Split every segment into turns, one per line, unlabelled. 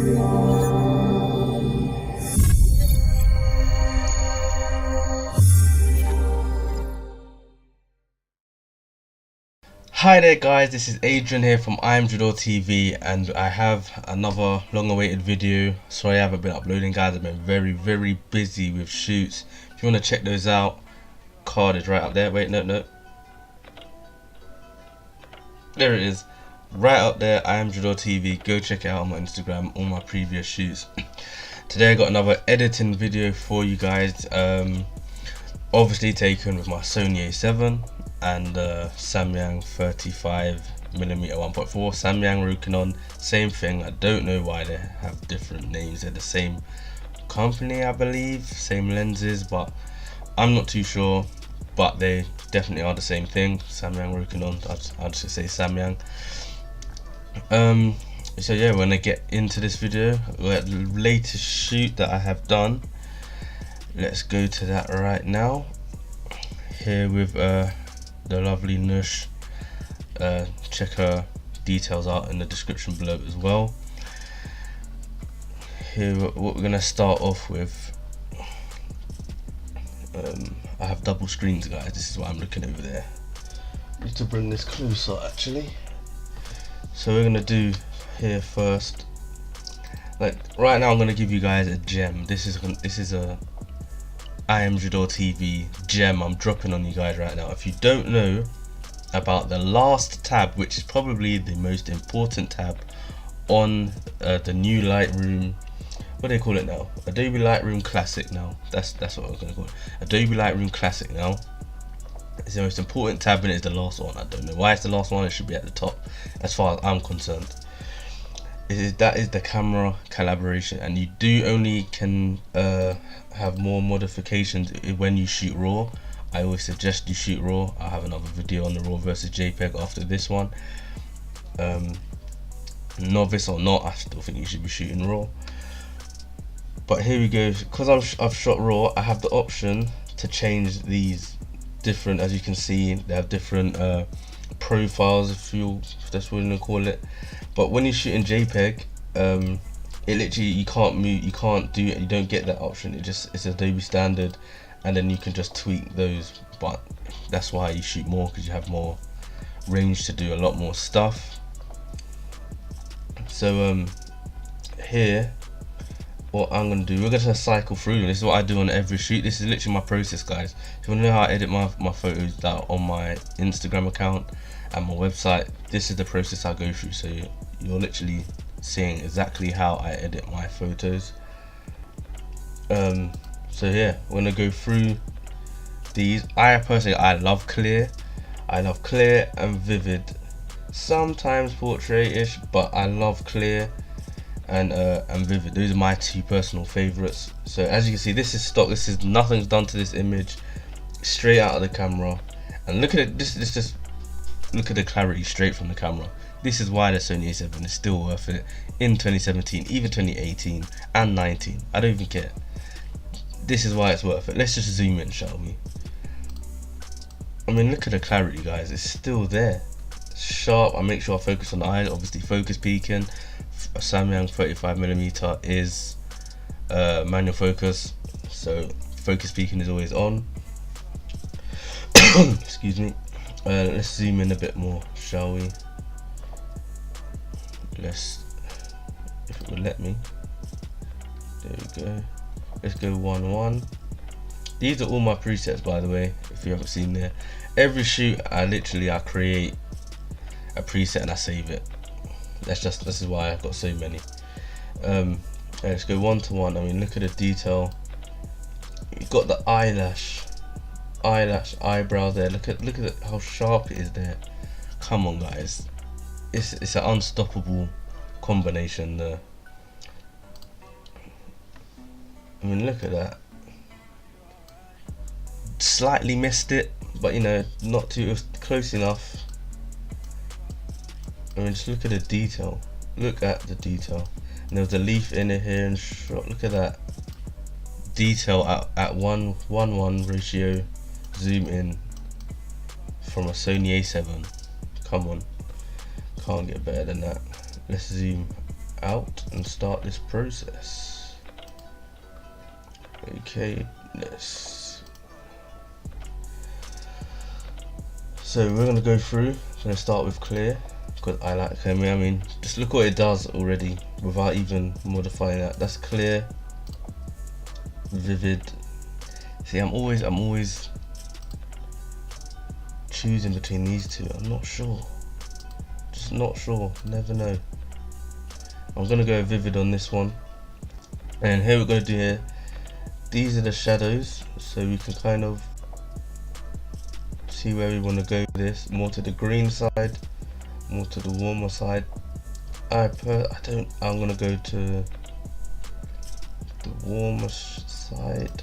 Hi there guys, this is Adrian here from IAmJadoreTV, and I have another long awaited video. Sorry I haven't been uploading guys, I've been very busy with shoots. If you want to check those out, card is right up there. Wait, no, there it is, right up there, IAmJadoreTV. Go check it out on my Instagram, all my previous shoots. Today I got another editing video for you guys, obviously taken with my Sony A7 and Samyang 35mm 1.4, Samyang ROKINON, same thing. I don't know why they have different names. They're the same company, I believe, same lenses, but I'm not too sure, but they definitely are the same thing. Samyang ROKINON, I'll just say Samyang. So yeah, we're gonna get into this video. We're at the latest shoot that I have done. Let's go to that right now. Here with the lovely Nush. Check her details out in the description below as well. Here, what we're gonna start off with, I have double screens guys, this is what I'm looking over there. Need to bring this closer actually. So we're gonna do here first, like right now I'm gonna give you guys a gem. This is a IAmJadoreTV gem I'm dropping on you guys right now. If you don't know about the last tab, which is probably the most important tab on the new Lightroom, what do they call it now? Adobe Lightroom Classic now. That's what I was gonna call it. Adobe Lightroom Classic now. It's the most important tab and it's the last one. I don't know why it's the last one. It should be at the top as far as I'm concerned. That is the camera calibration, and you do only can have more modifications when you shoot RAW. I always suggest you shoot RAW. I'll have another video on the RAW versus JPEG after this one. Novice or not, I still think you should be shooting RAW. But here we go. Because I've shot RAW, I have the option to change these different, as you can see, they have different profiles, if that's what you want to call it. But when you shoot in JPEG, it literally, you can't move, you can't do it, you don't get that option. It's Adobe standard, and then you can just tweak those. But that's why you shoot more, because you have more range to do a lot more stuff. So here, what I'm gonna do, we're gonna cycle through, and this is what I do on every shoot. This is literally my process guys. If you wanna know how I edit my photos out on my Instagram account and my website, this is the process I go through. So you're literally seeing exactly how I edit my photos. So yeah, we're gonna go through these. I love clear. I love clear and vivid, sometimes portrait-ish, but I love clear and vivid. Those are my two personal favorites. So as you can see, this is stock. This is nothing's done to this image, straight out of the camera. And look at it. This just look at the clarity straight from the camera. This is why the Sony A7 is still worth it in 2017, even 2018 and 19. I don't even care. This is why it's worth it. Let's just zoom in, shall we? I mean, look at the clarity, guys. It's still there. It's sharp. I make sure I focus on the eye. Obviously, focus peaking. A Samyang 35mm is manual focus, so focus peaking is always on. Excuse me. Let's zoom in a bit more, shall we? If it would let me. There we go. Let's go 1:1. These are all my presets, by the way, if you haven't seen there. Every shoot I create a preset and I save it. This is why I've got so many. Let's go 1:1. I mean, look at the detail. You've got the eyebrow there. Look at how sharp it is there. Come on guys, it's an unstoppable combination there. I mean, look at that. Slightly missed it, but you know, not too, it was close enough. I mean, just look at the detail. Look at the detail. And there was a leaf in it here and shot. Look at that detail at 1:1 ratio. Zoom in from a Sony A7. Come on, can't get better than that. Let's zoom out and start this process. Okay, so we're gonna go through. I'm gonna start with clear because I like clear. I mean, just look what it does already without even modifying that. That's clear, vivid. See, I'm always choosing between these two. I'm not sure. Just not sure. Never know. I'm gonna go vivid on this one. And here we're gonna do here. These are the shadows, so we can kind of see where we want to go with this. More to the green side, more to the warmer side. I'm gonna go to the warmer side,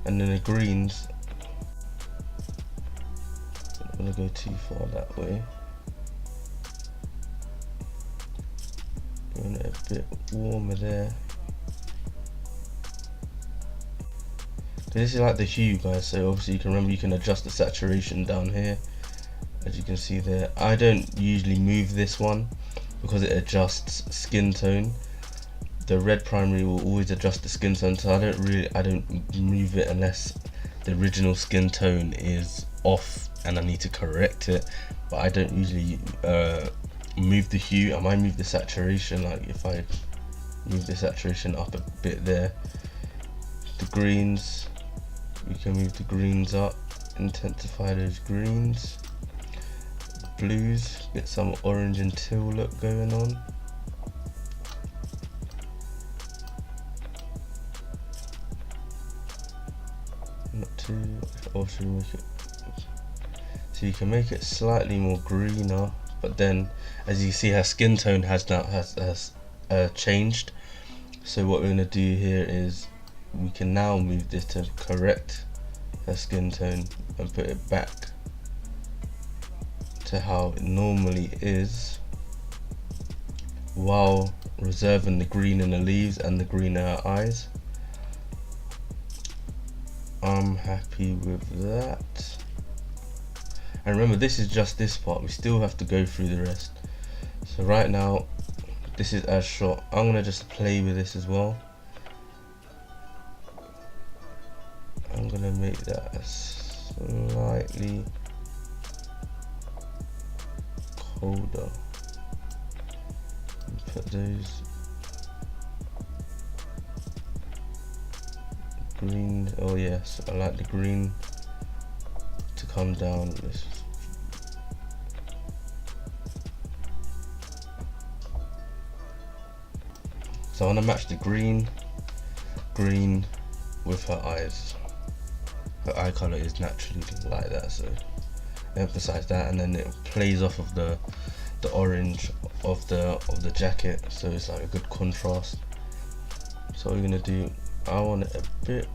and then the greens. I'm gonna go too far that way. Going a bit warmer there. This is like the hue, guys, so obviously you can remember you can adjust the saturation down here, as you can see there. I don't usually move this one because it adjusts skin tone. The red primary will always adjust the skin tone, so I don't move it unless the original skin tone is off and I need to correct it. But I don't usually move the hue. I might move the saturation, like if I move the saturation up a bit there. The greens, we can move the greens up, intensify those greens. Blues, get some orange and teal look going on. Not too, or should we make it, so you can make it slightly more greener, but then as you see her skin tone has changed. So what we're going to do here is we can now move this to correct her skin tone and put it back to how it normally is, while reserving the green in the leaves and the green in her eyes. I'm happy with that. And remember, this is just this part, we still have to go through the rest. So right now this is as shot. I'm gonna just play with this as well. I'm gonna make that a slightly colder. Put those green. Oh yes, I like the green to come down. So I want to match the green with her eyes. Her eye color is naturally like that, so emphasize that, and then it plays off of the orange of the jacket, so it's like a good contrast. So what we're gonna do, I want it a bit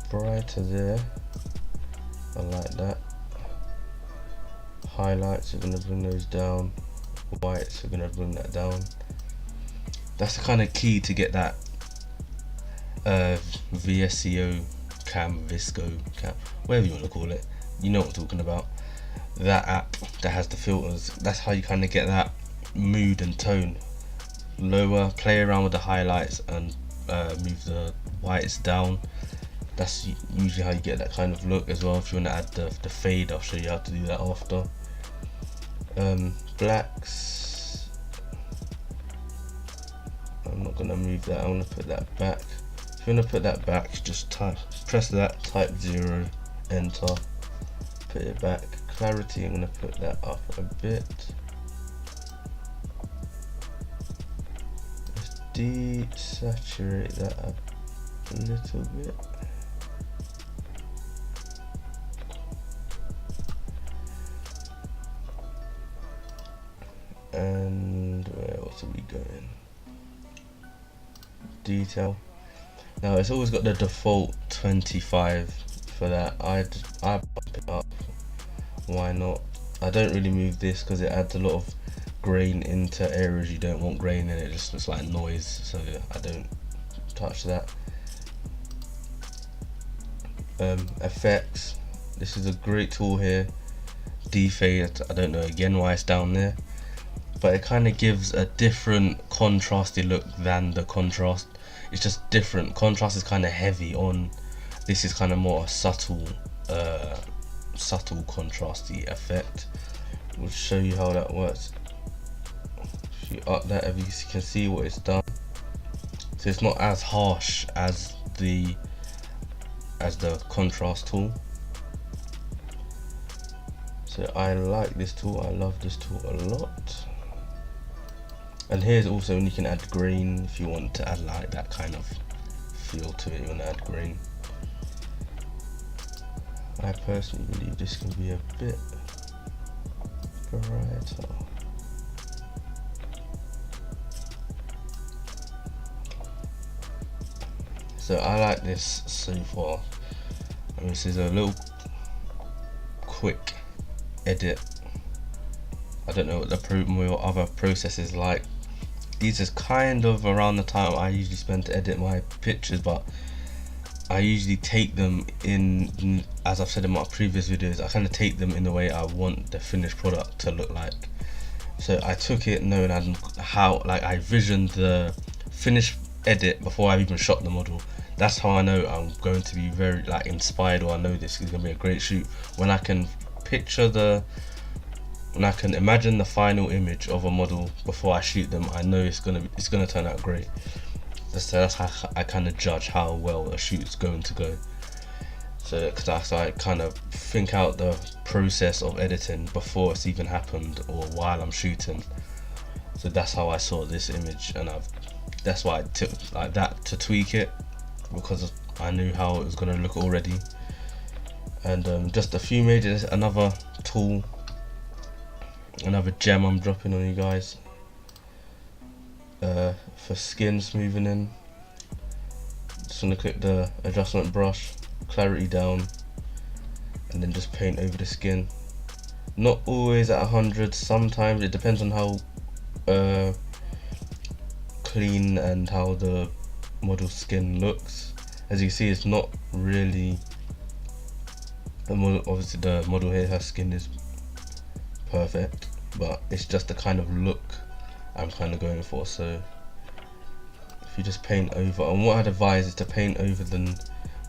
brighter there. I like that. Highlights, we're gonna bring those down. Whites, we're gonna bring that down. That's the kind of key to get that VSCO cam, Visco cam, whatever you want to call it. You know what I'm talking about. That app that has the filters. That's how you kind of get that mood and tone. Lower, play around with the highlights and move the whites down. That's usually how you get that kind of look as well. If you want to add the fade, I'll show you how to do that after. Blacks, I'm not going to move that, I'm going to put that back. If you want to put that back, just press that, type 0, enter, put it back. Clarity, I'm going to put that up a bit. Let's desaturate that a little bit. And where else are we going? Detail. Now it's always got the default 25 for that. I bump it up. Why not? I don't really move this because it adds a lot of grain into areas you don't want grain in. It just looks like noise, so I don't touch that. Effects. This is a great tool here. Defade. I don't know again why it's down there. but it kind of gives a different contrasty look than the contrast. It's just different. Contrast is kind of heavy on, this is kind of more a subtle contrasty effect. We'll show you how that works. If you up that, as you can see what it's done, so it's not as harsh as the contrast tool. So I like this tool, I love this tool a lot. And here's also when you can add green if you want to add like that kind of feel to it. You want to add green. I personally believe this can be a bit brighter. So I like this so far. And this is a little quick edit. I don't know what the other process is like. These is kind of around the time I usually spend to edit my pictures, but I usually take them in, as I've said in my previous videos, I kind of take them in the way I want the finished product to look like. So I took it knowing how, like, I visioned the finished edit before I even shot the model. That's how I know I'm going to be very like inspired, or I know this is going to be a great shoot, when I can picture when I can imagine the final image of a model before I shoot them. I know it's gonna turn out great. That's how I kind of judge how well a shoot is going to go. So I kind of think out the process of editing before it's even happened or while I'm shooting. So that's how I saw this image, and that's why I took like that to tweak it, because I knew how it was going to look already. And just a few major, another tool, another gem I'm dropping on you guys, for skin smoothing in. Just want to click the adjustment brush, clarity down, and then just paint over the skin. Not always at 100, sometimes it depends on how clean and how the model's skin looks. As you see, it's not really obviously the model here, her skin is perfect, but it's just the kind of look I'm kind of going for. So if you just paint over, and what I'd advise is to paint over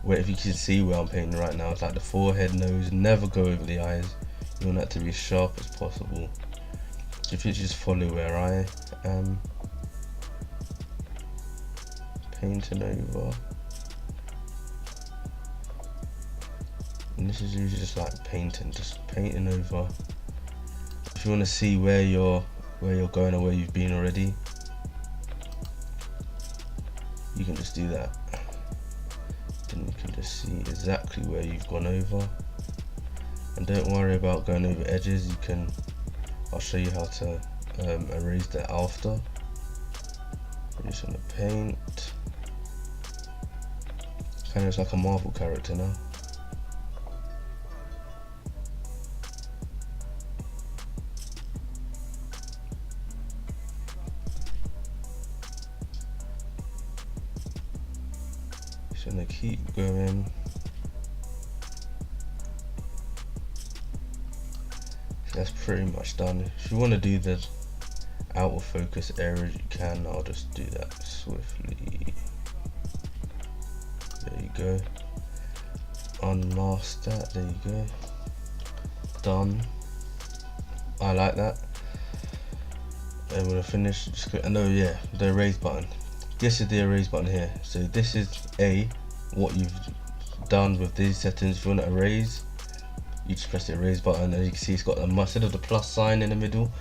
where, if you can see where I'm painting right now, it's like the forehead, nose, never go over the eyes. You want that to be as sharp as possible. So if you just follow where I am painting over, and this is usually just like painting over. If you want to see where you're going or where you've been already, you can just do that. Then you can just see exactly where you've gone over. And don't worry about going over edges. I'll show you how to erase that after. I'm just gonna paint. Kind of looks like a Marvel character now. Just gonna keep going. That's pretty much done. If you want to do the out of focus areas, you can. I'll just do that swiftly. There you go. Unmask that. There you go. Done. I like that. And when I finish, just click. No, yeah, the erase button. This is the erase button here. So this is what you've done with these settings. If you want to erase, you just press the erase button, and you can see it's got instead of the plus sign in the middle,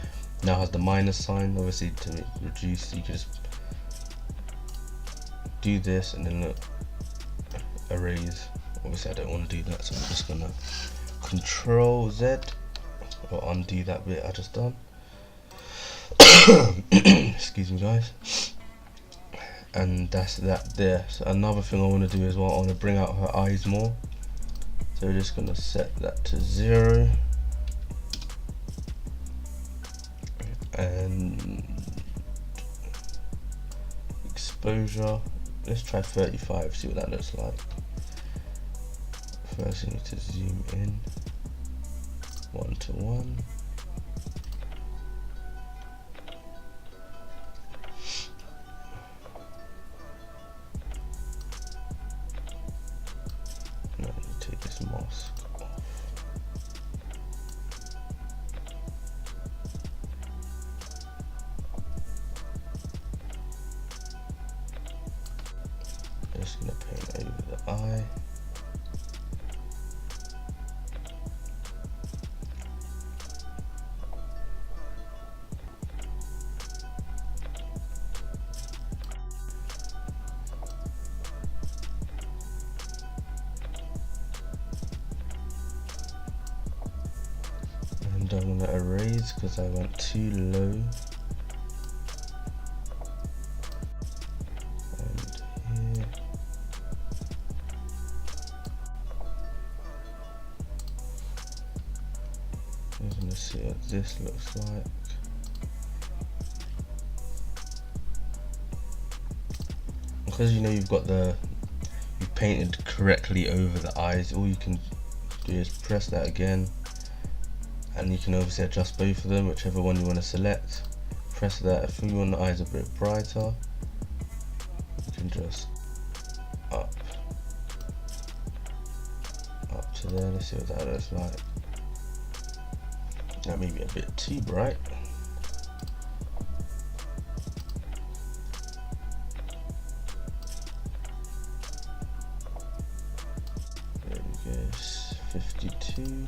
now has the minus sign. Obviously to reduce, you can just do this and then look, erase. Obviously I don't want to do that, so I'm just gonna Control Z or undo that bit I just done. Excuse me guys. And that's that there. So another thing I want to do as well, I want to bring out her eyes more. So we're just going to set that to 0. And exposure, let's try 35, see what that looks like. First you need to zoom in 1:1. gonna erase because I went too low. And here. I'm gonna see what this looks like. Because you know you've painted correctly over the eyes, all you can do is press that again, and you can obviously adjust both of them, whichever one you want to select. Press that. If you want the eyes a bit brighter, you can just up to there. Let's see what that looks like. That may be a bit too bright. There we go, 52.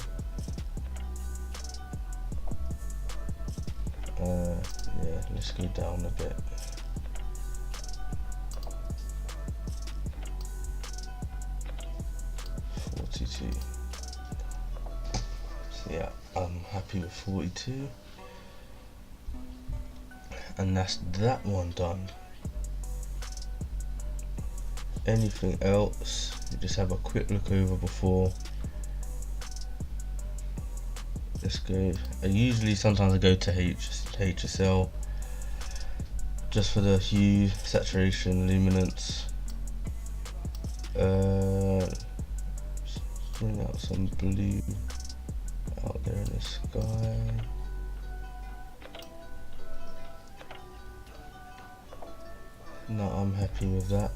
Yeah, let's go down a bit. So yeah, I'm happy with 42, and that's that one done. Anything else, you just have a quick look over before. Let's go. Sometimes I go to HSL just for the hue, saturation, luminance. Bring out some blue out there in the sky. No, I'm happy with that.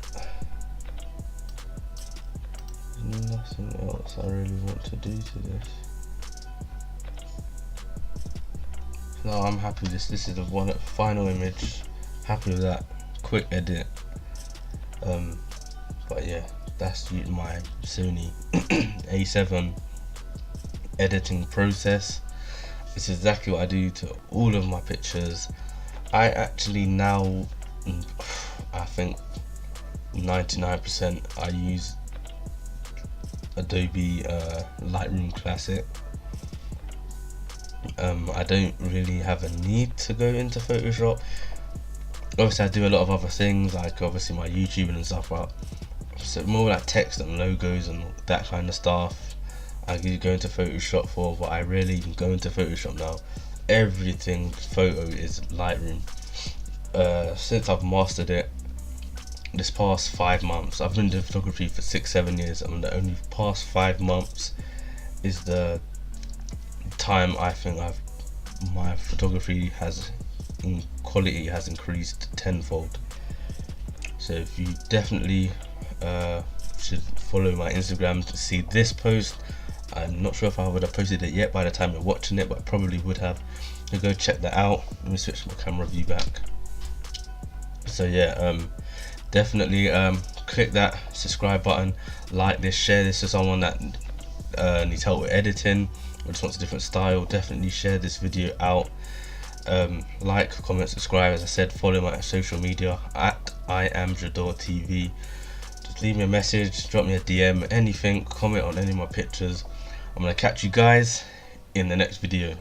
There's nothing else I really want to do to this. No, I'm happy with this. This is the final image. Happy with that. Quick edit. But yeah, that's my Sony A7 editing process. It's exactly what I do to all of my pictures. I actually now, I think 99% I use Adobe Lightroom Classic. I don't really have a need to go into Photoshop. Obviously I do a lot of other things, like obviously my YouTube and stuff, but so more like text and logos and that kind of stuff I do go into Photoshop for, but I rarely even go into Photoshop now. Everything photo is Lightroom. Since I've mastered it this past 5 months, I've been doing photography for 6-7 years, and the only past 5 months is the time I think my photography in quality has increased tenfold. So if you definitely should follow my Instagram to see this post. I'm not sure if I would have posted it yet by the time you're watching it, but I probably would have. So go check that out. Let me switch my camera view back. So yeah, definitely click that subscribe button, like this, share this to someone that needs help with editing or just wants a different style. Definitely share this video out. Like, comment, subscribe. As I said, follow my social media at IAmJadoreTV. Just leave me a message, drop me a DM, anything, comment on any of my pictures. I'm gonna catch you guys in the next video.